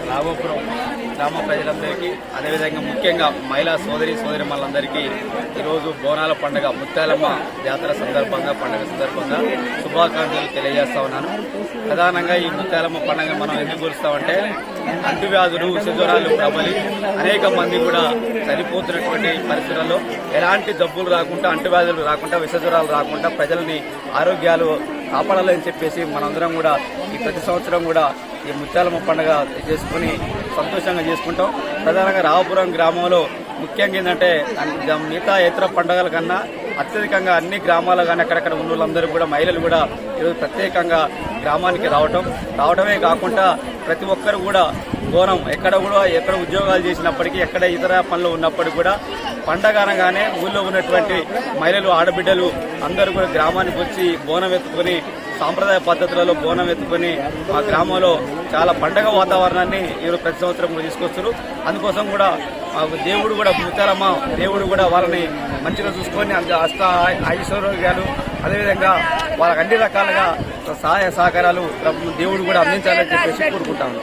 రాఘోపురం గ్రామ ప్రజలందరికీ, అదేవిధంగా ముఖ్యంగా మహిళా సోదరిమణులందరికీ ఈరోజు బోనాల పండుగ ముత్యాలమ్మ జాతర సందర్భంగా పండుగ సందర్భంగా శుభాకాంక్షలు తెలియజేస్తా ఉన్నాను. ప్రధానంగా ఈ ముత్యాలమ్మ పండుగ మనం ఎందుకు కొలుస్తామంటే అంటువ్యాధులు, విషజ్వరాలు ప్రబలి అనేక మంది కూడా చనిపోతున్నటువంటి పరిస్థితుల్లో ఎలాంటి జబ్బులు రాకుండా, అంటువ్యాధులు రాకుండా, విషజ్వరాలు రాకుండా ప్రజల్ని ఆరోగ్యాలు కాపాడాలని చెప్పేసి మనందరం కూడా ఈ ప్రతి సంవత్సరం కూడా ఈ ముత్యాలమ్మ పండుగ చేసుకుని సంతోషంగా చేసుకుంటాం. ప్రధానంగా రాఘోపురం గ్రామంలో ముఖ్యంగా ఏంటంటే మిగతా ఇతర పండుగల కన్నా అత్యధికంగా అన్ని గ్రామాలు కానీ అక్కడక్కడ ఉన్న వాళ్ళందరూ కూడా మహిళలు కూడా ఈరోజు ప్రత్యేకంగా గ్రామానికి రావడమే కాకుండా ప్రతి ఒక్కరు కూడా బోనం ఎక్కడ ఉద్యోగాలు చేసినప్పటికీ, ఎక్కడ ఇతర పనులు ఉన్నప్పటికీ కూడా పండగ అనగానే ఊళ్ళో ఉన్నటువంటి మహిళలు, ఆడబిడ్డలు అందరూ కూడా గ్రామానికి వచ్చి బోనం ఎత్తుకొని సాంప్రదాయ పద్ధతులలో బోనం ఎత్తుకొని మా గ్రామంలో చాలా పండగ వాతావరణాన్ని ఈరోజు ప్రతి సంవత్సరం కూడా తీసుకొస్తారు. అందుకోసం కూడా దేవుడు కూడా ముత్యాలమ్మ దేవుడు కూడా వాళ్ళని మంచిగా చూసుకొని అష్ట ఐశ్వర్యాలు, అదేవిధంగా వాళ్ళకి అన్ని రకాలుగా సహాయ సహకారాలు దేవుడు కూడా అందించాలని చెప్పేసి కోరుకుంటాము.